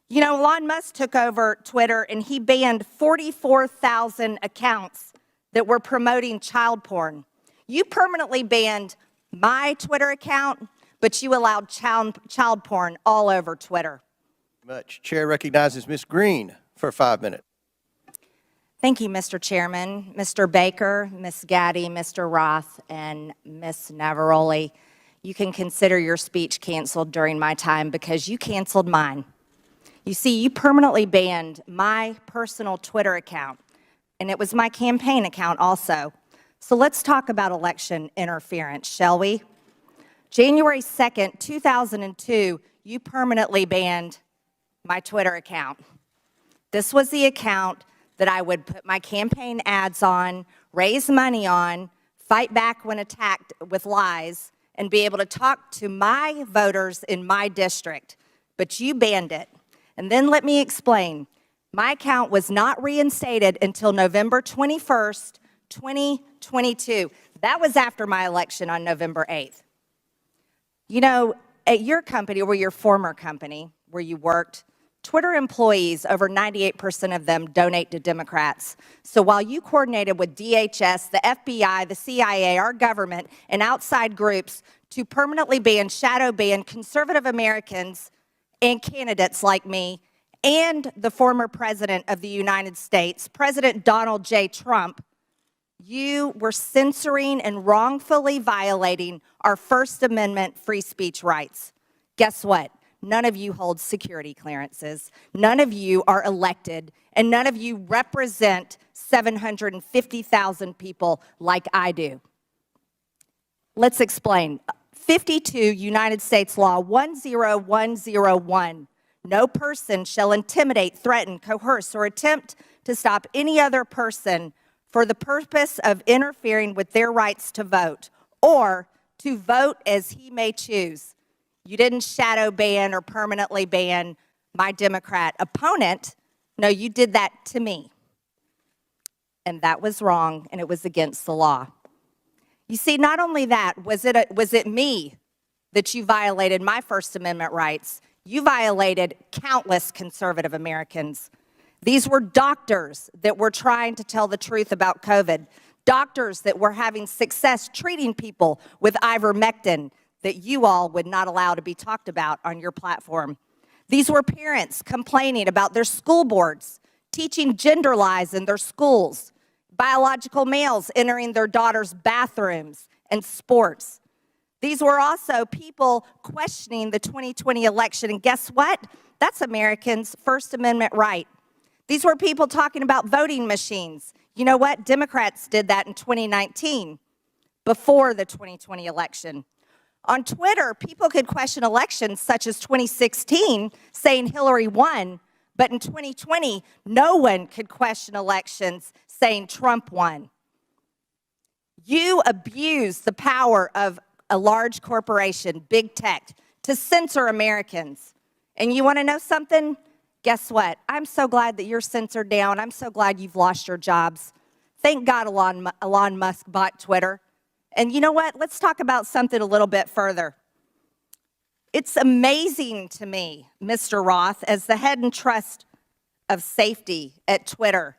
You know, Elon Musk took over Twitter and he banned 44,000 accounts that were promoting child porn. You permanently banned my Twitter account, but you allowed child porn all over Twitter. Much. Chair recognizes Ms. Green for 5 minutes. Thank you, Mr. Chairman, Mr. Baker, Ms. Gaddy, Mr. Roth, and Ms. Navaroli. You can consider your speech canceled during my time because you canceled mine. You see, you permanently banned my personal Twitter account, and it was my campaign account also. So let's talk about election interference, shall we? January 2nd, 2002, you permanently banned my Twitter account. This was the account that I would put my campaign ads on, raise money on, fight back when attacked with lies, and be able to talk to my voters in my district. But you banned it. And then let me explain. My account was not reinstated until November 21st, 2022. That was after my election on November 8th. You know, at your company, or your former company, where you worked, Twitter employees, over 98% of them donate to Democrats. So while you coordinated with DHS, the FBI, the CIA, our government, and outside groups to permanently ban, shadow ban conservative Americans and candidates like me and the former president of the United States, President Donald J. Trump, you were censoring and wrongfully violating our First Amendment free speech rights. Guess what? None of you hold security clearances. None of you are elected, and none of you represent 750,000 people like I do. Let's explain. 52 United States Law 10101. No person shall intimidate, threaten, coerce, or attempt to stop any other person for the purpose of interfering with their rights to vote or to vote as he may choose. You didn't shadow ban or permanently ban my Democrat opponent. No, you did that to me. And that was wrong, and it was against the law. You see, not only that, was it me that you violated my First Amendment rights, you violated countless conservative Americans. These were doctors that were trying to tell the truth about COVID, doctors that were having success treating people with ivermectin that you all would not allow to be talked about on your platform. These were parents complaining about their school boards, teaching gender lies in their schools, biological males entering their daughters' bathrooms and sports. These were also people questioning the 2020 election, and guess what? That's Americans' First Amendment right. These were people talking about voting machines. You know what? Democrats did that in 2019, before the 2020 election. On Twitter, people could question elections such as 2016, saying Hillary won, but in 2020, no one could question elections saying Trump won. You abused the power of a large corporation, big tech, to censor Americans. And you want to know something? Guess what? I'm so glad that you're censored down. I'm so glad you've lost your jobs. Thank God Elon Musk bought Twitter. And you know what? Let's talk about something a little bit further. It's amazing to me, Mr. Roth, as the head and trust of safety at Twitter,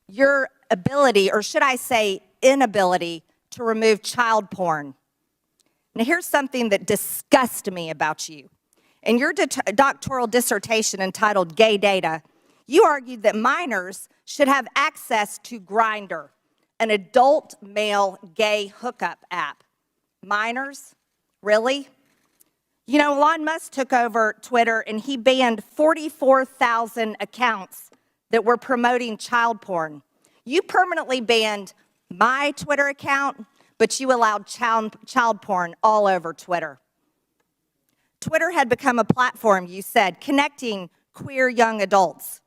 your ability, or should I say inability, to remove child porn. Now, here's something that disgusts me about you. In your doctoral dissertation entitled Gay Data, you argued that minors should have access to Grindr, an adult male gay hookup app. Minors? Really? You know, Elon Musk took over Twitter and he banned 44,000 accounts that were promoting child porn. You permanently banned my Twitter account, but you allowed child porn all over Twitter. Twitter had become a platform, you said, connecting queer young adults.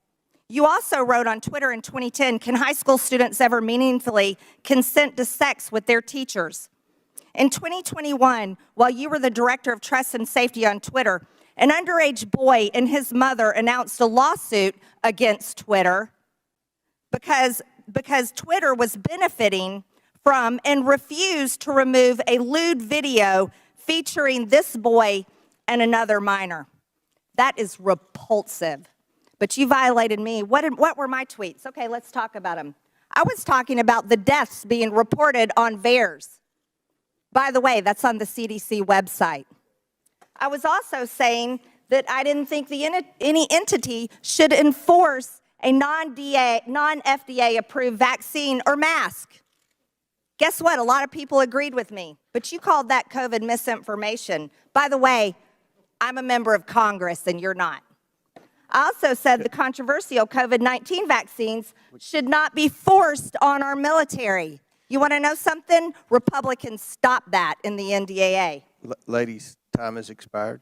You also wrote on Twitter in 2010, can high school students ever meaningfully consent to sex with their teachers? In 2021, while you were the director of trust and safety on Twitter, an underage boy and his mother announced a lawsuit against Twitter because Twitter was benefiting from and refused to remove a lewd video featuring this boy and another minor. That is repulsive. But you violated me. What were my tweets? Okay, let's talk about them. I was talking about the deaths being reported on VAERS. By the way, that's on the CDC website. I was also saying that I didn't think any entity should enforce a non-FDA approved vaccine or mask. Guess what? A lot of people agreed with me, but you called that COVID misinformation. By the way, I'm a member of Congress and you're not. I also said the controversial COVID-19 vaccines should not be forced on our military. You want to know something? Republicans stopped that in the NDAA. Ladies, time has expired.